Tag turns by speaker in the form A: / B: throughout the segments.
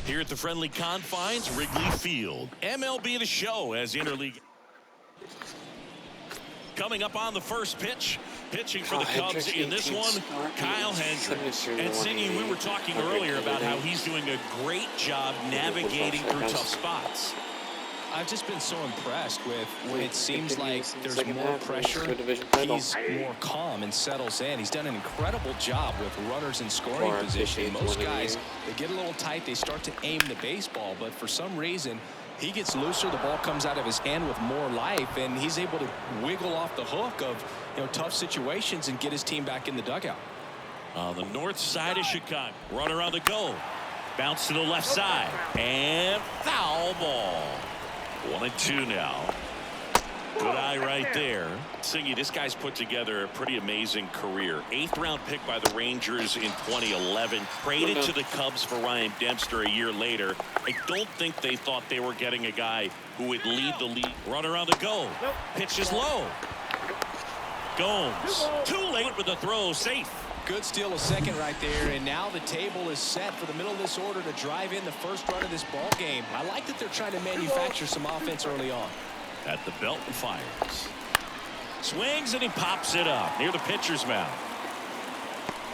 A: Here at the friendly confines, Wrigley Field. MLB The Show as interleague. Coming up on the first pitch. Pitching for the Cubs in this one, Kyle Hendricks. And Singy, we were talking earlier about how he's doing a great job navigating through tough spots.
B: I've just been so impressed with when it seems like there's more pressure, he's more calm and settles in. He's done an incredible job with runners in scoring position. Most guys, they get a little tight, they start to aim the baseball, but for some reason, he gets looser, the ball comes out of his hand with more life, and he's able to wiggle off the hook of tough situations and get his team back in the dugout.
A: On the north side of Chicago, runner on the go. Bounce to the left side, and foul ball. 1-2 now. Good eye right there. Singy, this guy's put together a pretty amazing career. 8th round pick by the Rangers in 2011. Traded to the Cubs for Ryan Dempster a year later. I don't think they thought they were getting a guy who would lead the league. Runner on the go. Pitch is low. Gomes. Too late with the throw. Safe.
B: Good steal of second right there, and now the table is set for the middle of this order to drive in the first run of this ball game. I like that they're trying to manufacture some offense early on.
A: At the belt and fires. Swings and he pops it up near the pitcher's mound.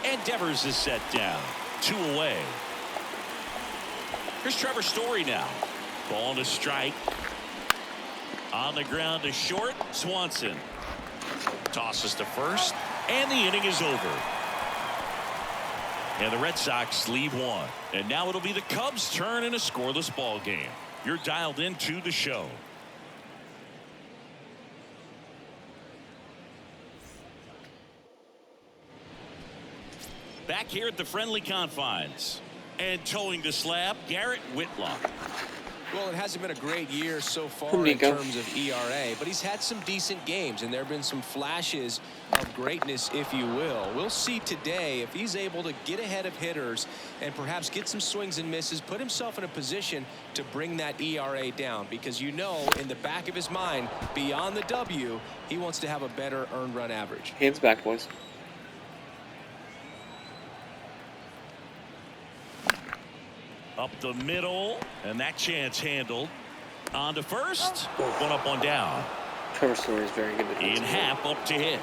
A: And Devers is set down. 2 away. Here's Trevor Story now. Ball to strike. On the ground to short. Swanson tosses to first, and the inning is over. And the Red Sox leave one. And now it'll be the Cubs' turn in a scoreless ball game. You're dialed into the show. Back here at the friendly confines. And towing the slab, Garrett Whitlock.
B: Well, it hasn't been a great year so far in terms of ERA, but he's had some decent games, and there have been some flashes of greatness, if you will. We'll see today if he's able to get ahead of hitters and perhaps get some swings and misses, put himself in a position to bring that ERA down, because in the back of his mind, beyond the W, he wants to have a better earned run average.
C: Hands back, boys.
A: Up the middle, and that chance handled. On to first. One up, one down.
C: Trevor Story is very good.
A: In half up to hit.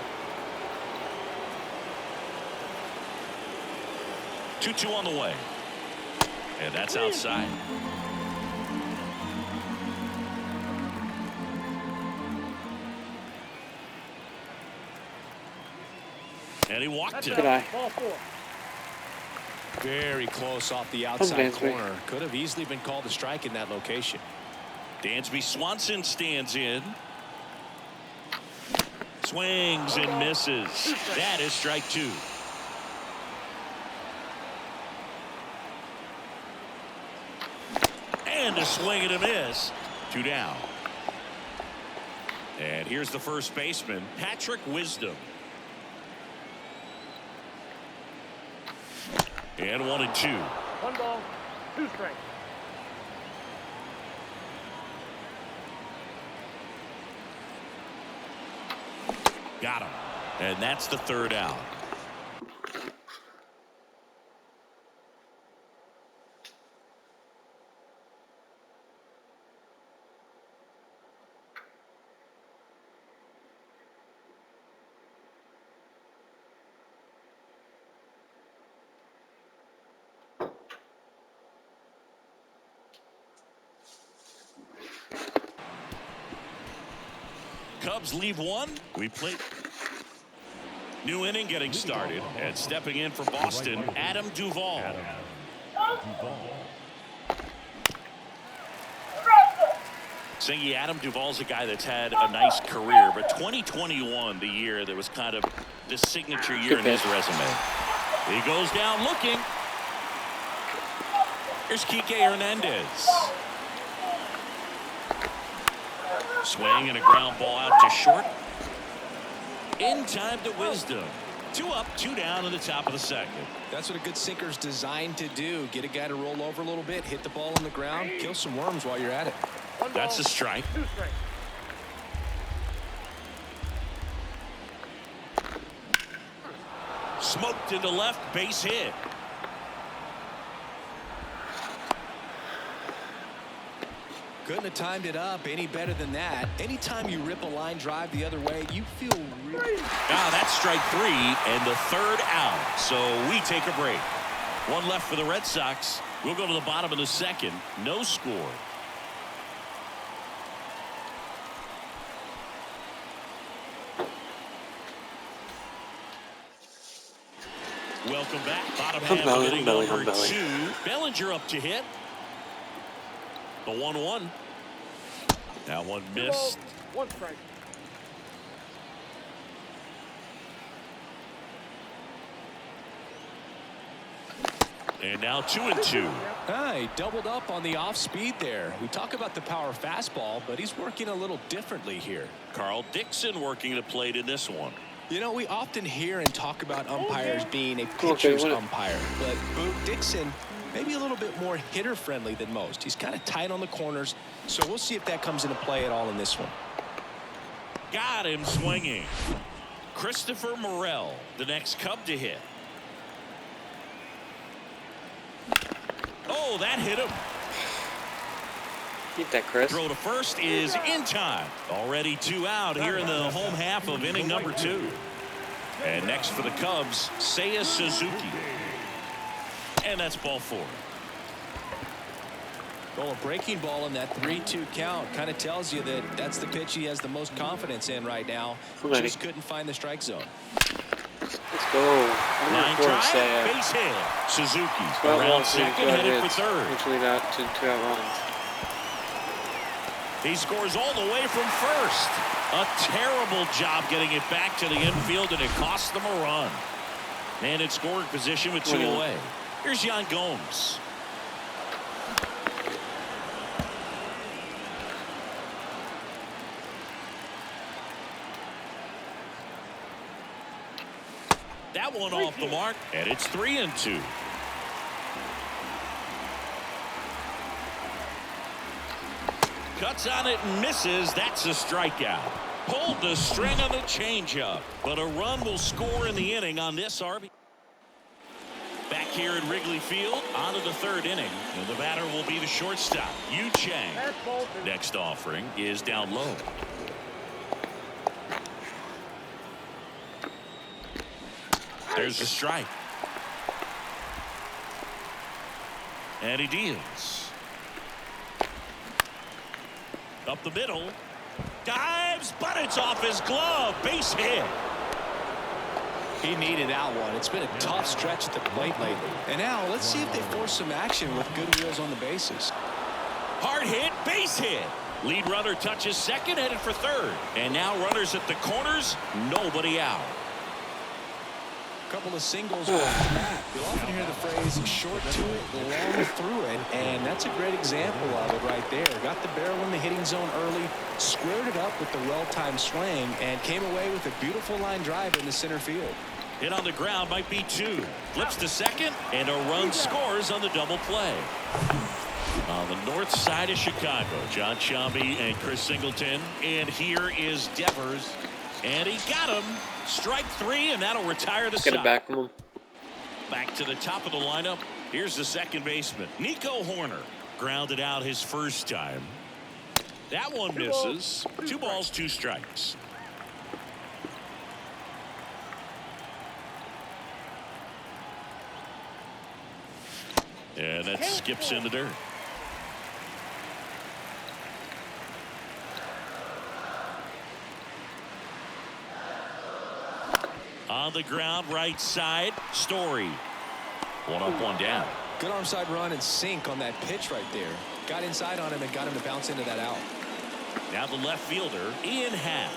A: 2-2 on the way. And that's outside. And he walked it.
C: Good eye.
B: Very close off the outside corner. Could have easily been called a strike in that location.
A: Dansby Swanson stands in. Swings and misses. That is strike 2. And a swing and a miss. 2 down. And here's the first baseman, Patrick Wisdom. And 1-2.
D: 1 ball, 2 strikes.
A: Got him. And that's the 3rd out. Cubs leave one. We play. New inning getting started, and stepping in for Boston, Adam Duvall. Singy, Adam Duvall's a guy that's had a nice career, but 2021, the year that was kind of the signature year in his resume. He goes down looking. Here's Kike Hernandez. Swing and a ground ball out to short. In time to Wisdom. 2 up, 2 down in the top of the 2nd.
B: That's what a good sinker's designed to do. Get a guy to roll over a little bit, hit the ball on the ground, kill some worms while you're at it.
A: That's a strike.
D: 2 strikes.
A: Smoked into left, base hit.
B: Couldn't have timed it up any better than that. Anytime you rip a line drive the other way, you feel really...
A: That's strike 3 and the 3rd out. So we take a break. One left for the Red Sox. We'll go to the bottom of the 2nd. No score. Welcome back. Bottom half of inning number 2. Bellinger up to hit. The 1-1. That one missed.
D: 1 strike.
A: And now 2-2.
B: He doubled up on the off speed there. We talk about the power fastball, but he's working a little differently here.
A: Carl Dixon working the plate in this one.
B: You know, we often hear and talk about umpires being a pitcher's umpire, but Boog Dixon maybe a little bit more hitter friendly than most. He's kind of tight on the corners, so we'll see if that comes into play at all in this one.
A: Got him swinging. Christopher Morel, the next Cub to hit. Oh, that hit him.
C: Keep that, Chris.
A: Throw to first is in time. Already 2 out here in the home half of inning number 2. And next for the Cubs, Seiya Suzuki. And that's ball 4.
B: Well, a breaking ball in that 3-2 count kind of tells you that that's the pitch he has the most confidence in right now. Just couldn't find the strike zone.
C: Let's go.
A: Line drive, base hit. Suzuki around second, headed for third.
C: Actually got 2 out runs.
A: He scores all the way from first. A terrible job getting it back to the infield, and it cost them a run. Man in scoring position with 2 away. Here's Yan Gomes. That one off the mark, and it's 3-2. Cuts on it and misses. That's a strikeout. Pulled the string on the changeup, but a run will score in the inning on this RB. Back here at Wrigley Field, on to the 3rd inning, and the batter will be the shortstop, Yu Chang. Next offering is down low. There's the strike. And he deals. Up the middle. Dives, but it's off his glove. Base hit.
B: He needed that one. It's been a tough stretch at the plate lately. And now let's see if they force some action with good wheels on the bases.
A: Hard hit, base hit. Lead runner touches second, headed for third. And now runners at the corners, nobody out.
B: Couple of singles. You'll often hear the phrase short to it, long through it, and that's a great example of it right there. Got the barrel in the hitting zone early, squared it up with the well-timed swing, and came away with a beautiful line drive in the center field.
A: Hit on the ground, might be 2. Flips to second, and a run scores on the double play. On the north side of Chicago, John Sciambi and Chris Singleton, and here is Devers, and he got him. Strike 3, and that'll retire the side.
C: Get it back from him.
A: Back to the top of the lineup. Here's the second baseman, Nico Horner. Grounded out his first time. That one misses. 2 balls, 2 strikes. And that skips in the dirt. On the ground, right side, Story. 1 up, 1 down.
B: Good arm side run and sink on that pitch right there. Got inside on him and got him to bounce into that out.
A: Now the left fielder, Ian Happ.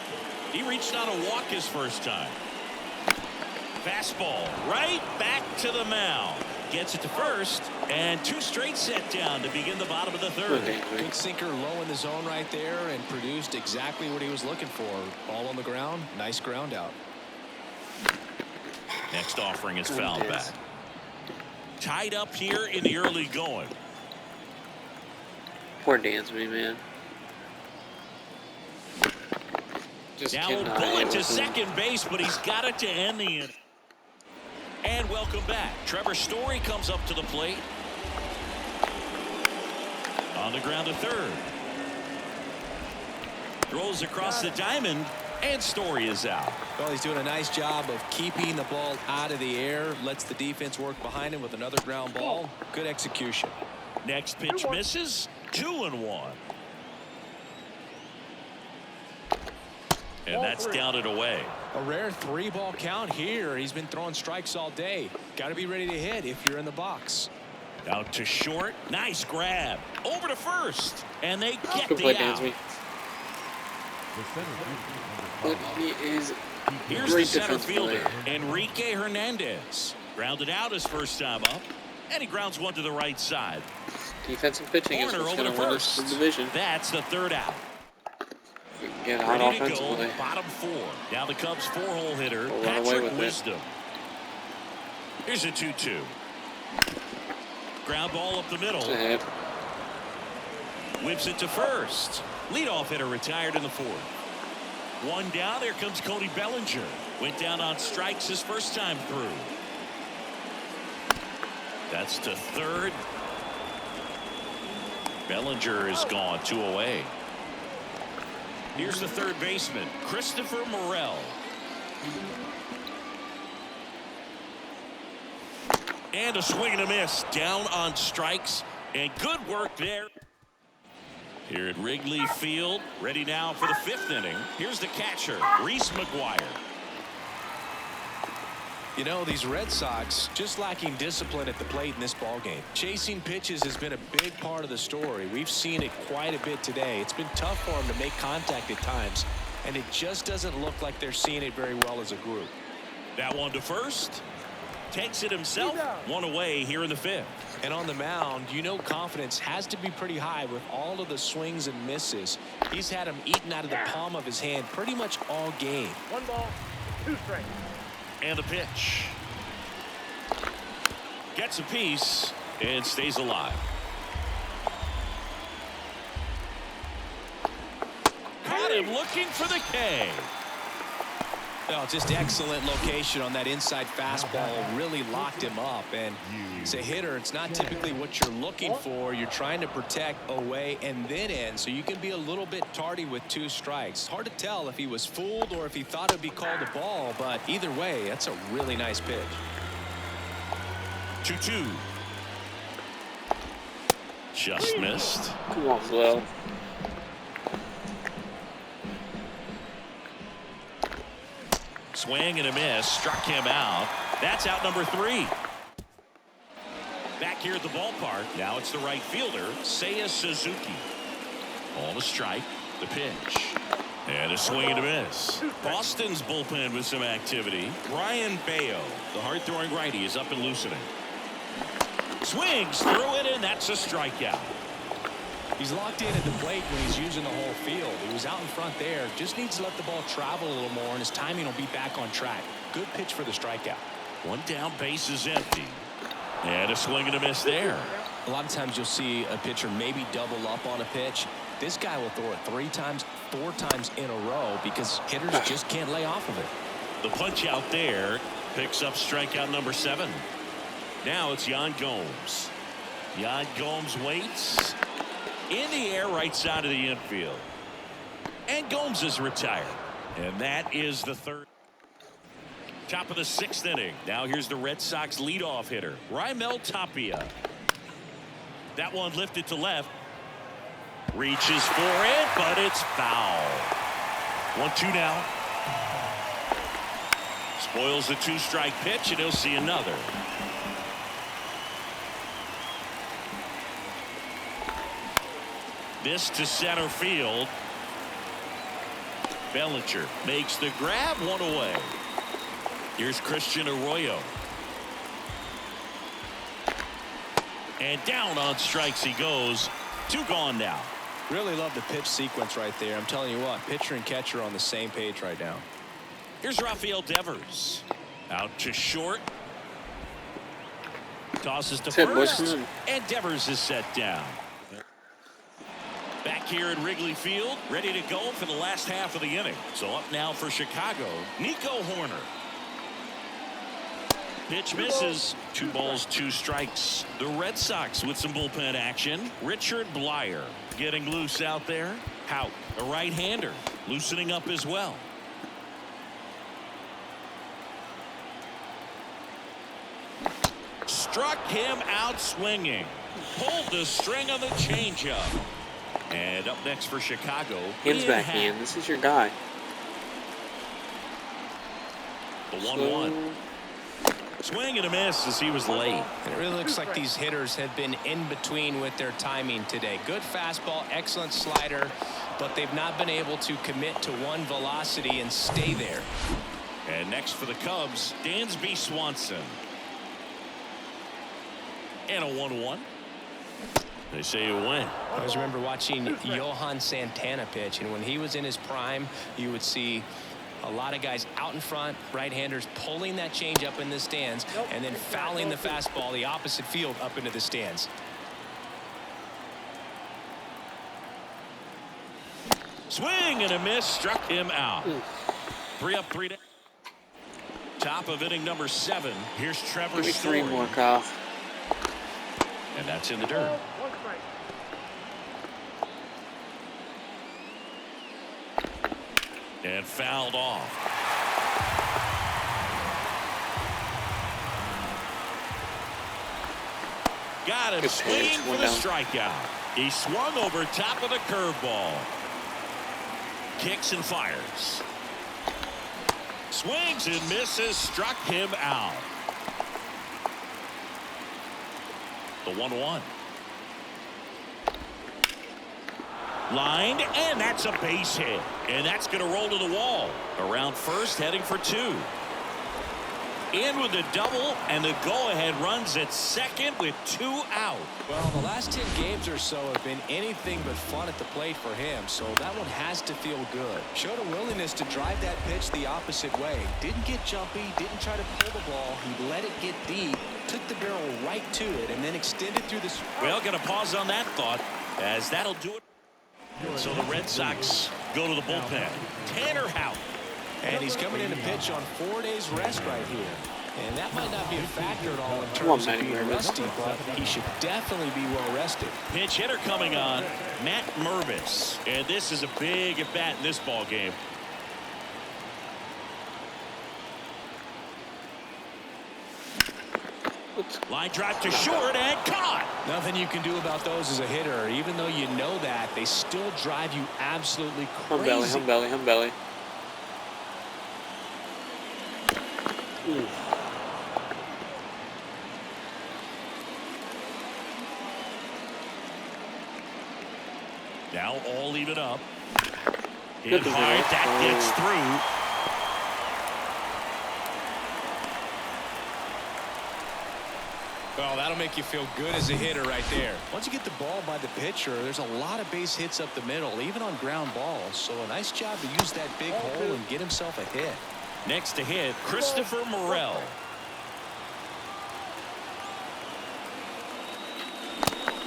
A: He reached on a walk his first time. Fastball right back to the mound. Gets it to first, and 2 straight set down to begin the bottom of the 3rd.
B: Good sinker low in the zone right there and produced exactly what he was looking for. Ball on the ground, nice ground out.
A: Next offering is fouled back. Tied up here in the early going.
C: Poor Dansby, man. Just
A: now a bullet to second base, but he's got it to end the inning. And welcome back. Trevor Story comes up to the plate. On the ground to third. Throws across the diamond, and Story is out.
B: Well, he's doing a nice job of keeping the ball out of the air. Lets the defense work behind him with another ground ball. Good execution.
A: Next pitch misses. 2-1. And that's down and away.
B: A rare 3-ball count here. He's been throwing strikes all day. Got to be ready to hit if you're in the box.
A: Out to short. Nice grab. Over to first. And they get the out.
C: But he is
A: Here's the center fielder, Enrique Hernandez. Grounded out his first time up. And he grounds one to the right side.
C: Defensive pitching is what's going to win this division.
A: That's the third out.
C: Get out
A: Ready to
C: offensively.
A: go, bottom 4. Now the Cubs 4-hole hitter,
C: We'll run away
A: Patrick
C: with
A: Wisdom. Here's a 2-2. Ground ball up the middle.
C: Ahead.
A: Whips it to first. Leadoff hitter retired in the 4th. One down. There comes Cody Bellinger. Went down on strikes his first time through. That's to third. Bellinger is gone. 2 away. Here's the third baseman, Christopher Morel. And a swing and a miss. Down on strikes. And good work there. Here at Wrigley Field. Ready now for the 5th inning. Here's the catcher, Reese McGuire.
B: You know, these Red Sox just lacking discipline at the plate in this ballgame. Chasing pitches has been a big part of the story. We've seen it quite a bit today. It's been tough for them to make contact at times, and it just doesn't look like they're seeing it very well as a group.
A: That one to first. Takes it himself. 1 away here in the 5th.
B: And on the mound, you know confidence has to be pretty high with all of the swings and misses. He's had them eaten out of the palm of his hand pretty much all game.
D: 1 ball, 2 strikes.
A: And a pitch. Gets a piece and stays alive. Caught him looking for the K.
B: Oh, just excellent location on that inside fastball. Really locked him up. And as a hitter, it's not typically what you're looking for. You're trying to protect away and then in, so you can be a little bit tardy with 2 strikes. Hard to tell if he was fooled or if he thought it would be called a ball, but either way, that's a really nice pitch.
A: 2-2. Just missed.
C: Come on, Blow.
A: Swing and a miss. Struck him out. That's out number 3. Back here at the ballpark. Now it's the right fielder, Seiya Suzuki. On a strike. The pitch. And a swing and a miss. Boston's bullpen with some activity. Brian Bayo, the hard-throwing righty, is up and loosening. Swings through it, and that's a strikeout.
B: He's locked in at the plate when he's using the whole field. He was out in front there. Just needs to let the ball travel a little more, and his timing will be back on track. Good pitch for the strikeout.
A: One down, base is empty. And a swing and a miss there.
B: A lot of times you'll see a pitcher maybe double up on a pitch. This guy will throw it 3 times, 4 times in a row because hitters just can't lay off of it.
A: The punch out there picks up strikeout number 7. Now it's Yan Gomes. Yan Gomes waits. In the air, right side of the infield. And Gomes is retired. And that is the 3rd. Top of the 6th inning. Now here's the Red Sox leadoff hitter, Raimel Tapia. That one lifted to left. Reaches for it, but it's foul. 1-2 now. Spoils the 2-strike pitch, and he'll see another. This to center field. Bellinger makes the grab, 1 away. Here's Christian Arroyo. And down on strikes he goes. 2 gone now.
B: Really love the pitch sequence right there. I'm telling you what, pitcher and catcher are on the same page right now.
A: Here's Rafael Devers. Out to short. Tosses to first. And Devers is set down. Back here at Wrigley Field, ready to go for the last half of the inning. So up now for Chicago, Nico Horner. Pitch misses. 2 balls, 2 strikes. The Red Sox with some bullpen action. Richard Blyer getting loose out there. Hout, a right-hander, loosening up as well. Struck him out swinging. Pulled the string on the changeup. And up next for Chicago.
C: Hands back, Ian. This is your guy.
A: The 1-1. Swing and a miss as he was late.
B: It really looks like these hitters have been in between with their timing today. Good fastball, excellent slider, but they've not been able to commit to one velocity and stay there.
A: And next for the Cubs, Dansby Swanson. And a 1-1. They say a win.
B: I always remember watching Johan Santana pitch, and when he was in his prime, you would see a lot of guys out in front, right-handers pulling that change up in the stands, and then fouling the fastball the opposite field up into the stands.
A: Swing and a miss, struck him out. 3 up, 3 down. Top of inning number 7. Here's Trevor
C: Give me
A: Story.
C: 3 more, Kyle.
A: And that's in the dirt.
D: 1 strike.
A: And fouled off. Got him
C: Good
A: swinging
C: pitch,
A: for
C: one
A: the
C: down.
A: strikeout. He swung over top of the curveball. Kicks and fires. Swings and misses, struck him out. The 1-1. Lined, and that's a base hit. And that's going to roll to the wall. Around first, heading for 2. In with the double, and the go-ahead runs at second with 2 out.
B: Well, the last 10 games or so have been anything but fun at the plate for him, so that one has to feel good. Showed a willingness to drive that pitch the opposite way. Didn't get jumpy, didn't try to pull the ball. He let it get deep, took the barrel right to it, and then extended through the...
A: Well, going to pause on that thought, as that'll do it. So the Red Sox go to the bullpen. Tanner Hout.
B: And he's coming in to pitch on 4 days rest right here. And that might not be a factor at all in
C: Come on,
B: terms of
C: Matty
B: being
C: Mervis.
B: rusty, but he should definitely be well rested.
A: Pinch hitter coming on, Matt Mervis. And this is a big at bat in this ball game. Line drive to short and caught.
B: Nothing you can do about those as a hitter. Even though you know that, they still drive you absolutely crazy.
C: Hum belly, hum belly.
A: Now all even up. Hit hard, that gets through.
B: Well, that'll make you feel good as a hitter right there. Once you get the ball by the pitcher, there's a lot of base hits up the middle, even on ground balls. So a nice job to use that big hole and get himself a hit.
A: Next to hit, Christopher Morel.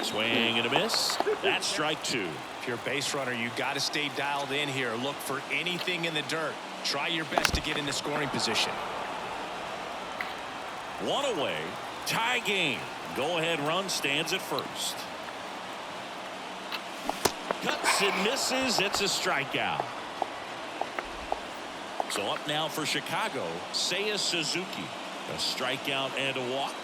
A: Swing and a miss. That's strike 2.
B: If you're a base runner, you got to stay dialed in here. Look for anything in the dirt. Try your best to get into scoring position.
A: 1 away. Tie game. Go-ahead run stands at first. Cuts and misses. It's a strikeout. So up now for Chicago, Seiya Suzuki. A strikeout and a walk.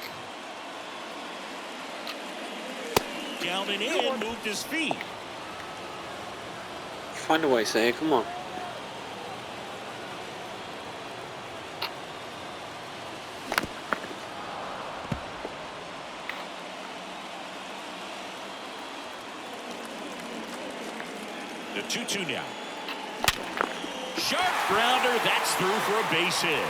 A: Down and in, moved his feet.
C: Find a way, Seiya. Come on.
A: The 2-2 now. Sharp grounder. That's through for a base hit.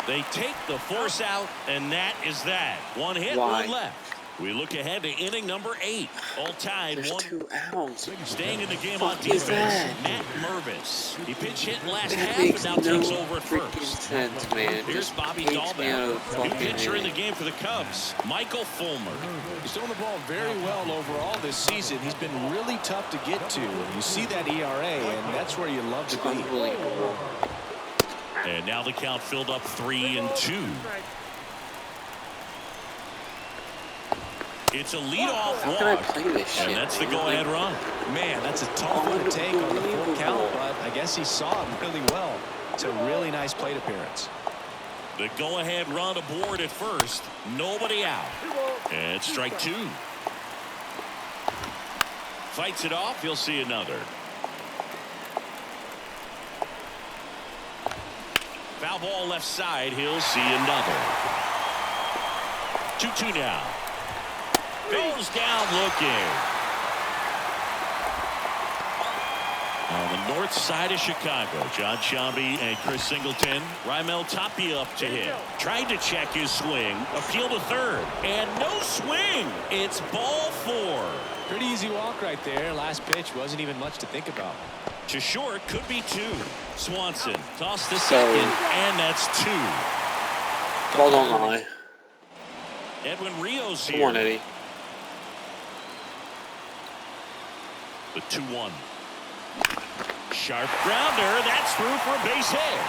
A: They take the force out, and that is that. 1 hit,
C: Why?
A: 1 left. We look ahead to inning number 8. All tied.
C: There's
A: 1.
C: 2 outs.
A: Staying in the game
C: What
A: on
C: the fuck is
A: defense,
C: that?
A: Matt Mervis. He pitch hit last
C: That
A: half and
C: makes
A: now
C: no
A: takes over at
C: freaking
A: first.
C: sense, man.
A: Here's
C: Just
A: Bobby
C: takes me out
A: Dahlbaum.
C: of the
A: New
C: fucking
A: pitcher in the
C: inning.
A: game for the Cubs, Michael Fulmer.
B: He's throwing the ball very well overall this season. He's been really tough to get to. You see that ERA, and that's where you love to be.
C: Unbelievable.
A: And now the count filled up 3-2. It's a leadoff
C: How can I
A: walk,
C: play this shit?
A: and that's the
C: man?
A: go-ahead run.
B: Man, that's a tough one to take on the full count, but I guess he saw it really well. It's a really nice plate appearance.
A: The go-ahead run aboard at first. Nobody out. And strike two. Fights it off. He'll see another. Foul ball left side. He'll see another. 2-2 now. Goes down looking. On the north side of Chicago, John Sciambi and Chris Singleton. Raimel Tapia up to him. Tried to check his swing. Appeal to third. And no swing. It's ball four.
B: Pretty easy walk right there. Last pitch wasn't even much to think about.
A: To short, could be two. Swanson tossed to second, and that's two.
C: Ball's on the high.
A: Edwin Rios here.
C: Come on, Eddie.
A: The 2-1. Sharp grounder. That's through for a base hit.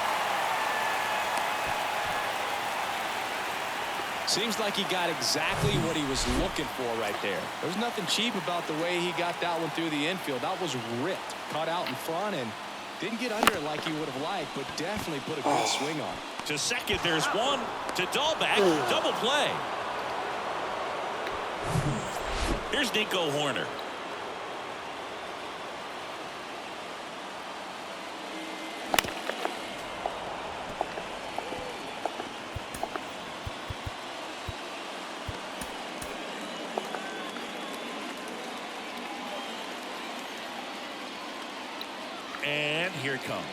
B: Seems like he got exactly what he was looking for right there. There's nothing cheap about the way he got that one through the infield. That was ripped. Caught out in front and didn't get under it like he would have liked, but definitely put a good swing on.
A: To second, there's one. To Dahlbeck, double play. Here's Nico Horner. And here it comes.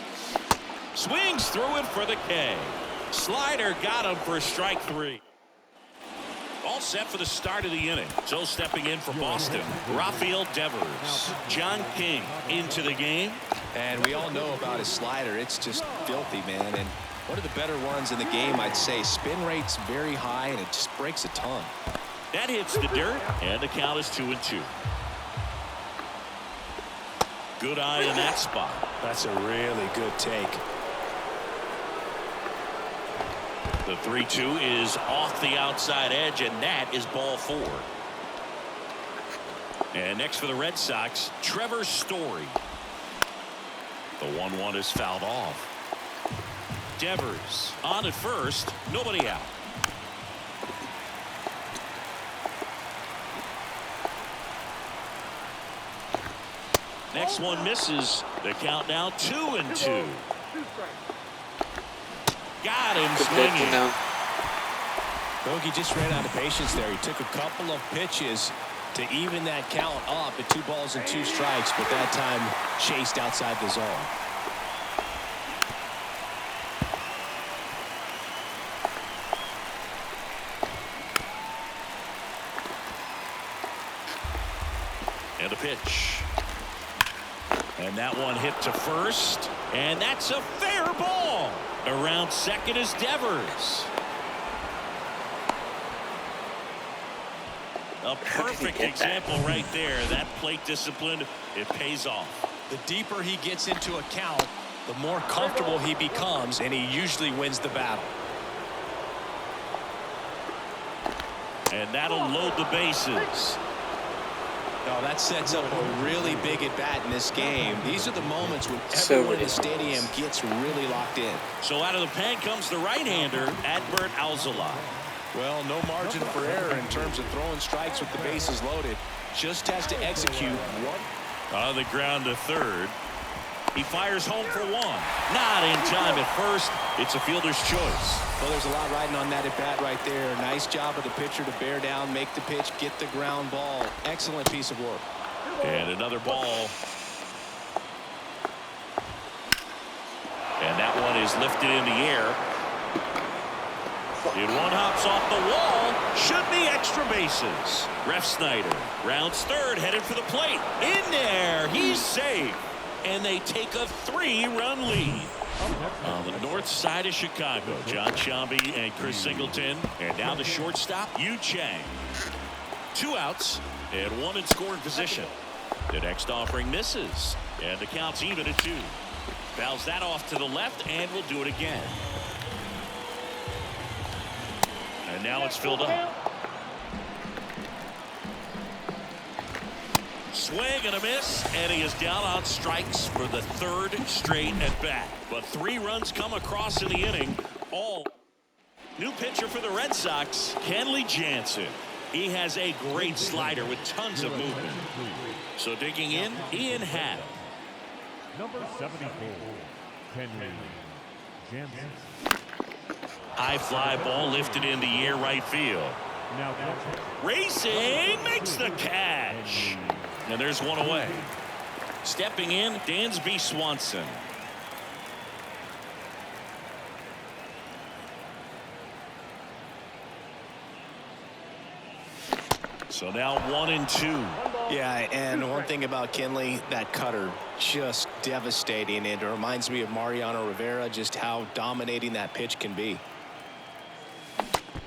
A: Swings through it for the K. Slider got him for strike three. All set for the start of the inning. So stepping in for Boston, Rafael Devers. John King into the game.
B: And we all know about his slider. It's just filthy, man. And one of the better ones in the game, I'd say. Spin rate's very high, and it just breaks a ton.
A: That hits the dirt, and the count is 2-2. Good eye in that spot.
B: That's a really good take.
A: The 3-2 is off the outside edge, and that is ball four. And next for the Red Sox, Trevor Story. The 1-1 is fouled off. Devers on at first, nobody out. Next one misses. The count now 2-2. Got him swinging.
B: Bogey just ran out of patience there. He took a couple of pitches to even that count up at 2 balls and 2 strikes, but that time chased outside the zone.
A: And a pitch. And that one hit to first. And that's a fair ball. Around second is Devers. A perfect example right there. That plate discipline, it pays off.
B: The deeper he gets into a count, the more comfortable he becomes, and he usually wins the battle.
A: And that'll load the bases.
B: No, that sets up a really big at-bat in this game. These are the moments when everyone in the stadium gets really locked in.
A: So out of the pen comes the right-hander, Adbert Alzolay.
B: Well, no margin for error in terms of throwing strikes with the bases loaded. Just has to execute one.
A: On the ground to third. He fires home for one. Not in time at first. It's a fielder's choice.
B: Well, there's a lot riding on that at-bat right there. Nice job of the pitcher to bear down, make the pitch, get the ground ball. Excellent piece of work.
A: And another ball. And that one is lifted in the air. And one hops off the wall. Should be extra bases. Ref Snyder rounds third, headed for the plate. In there. He's safe. And they take a 3-run lead. On the north side of Chicago, John Sciambi and Chris Singleton. And now the shortstop, Yu Chang. 2 outs and 1 in scoring position. The next offering misses. And the count's even at 2. Fouls that off to the left, and will do it again. And now it's filled up. Swing and a miss, and he is down on strikes for the third straight at bat. But 3 runs come across in the inning. All new pitcher for the Red Sox, Kenley Jansen. He has a great slider with tons of movement. So digging in, Ian Happ.
E: Number 74, Kenley Jansen.
A: High fly ball lifted in the air right field.
E: Now
A: Racing makes the catch. And there's one away. Stepping in, Dansby Swanson. So now 1-2.
B: Yeah, and one thing about Kenley, that cutter just devastating. And it reminds me of Mariano Rivera, just how dominating that pitch can be.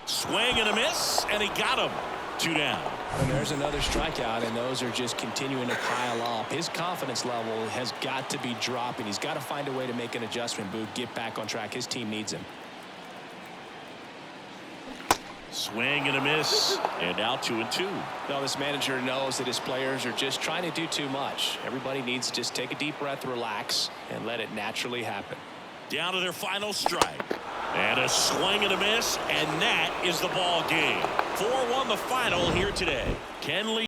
A: Swing and a miss, and he got him. 2 down.
B: And there's another strikeout, and those are just continuing to pile up. His confidence level has got to be dropping. He's got to find a way to make an adjustment, Boog, get back on track. His team needs him.
A: Swing and a miss, and now 2-2.
B: Now this manager knows that his players are just trying to do too much. Everybody needs to just take a deep breath, relax, and let it naturally happen.
A: Down to their final strike. And a swing and a miss, and that is the ball game. 4-1 the final here today. Kenley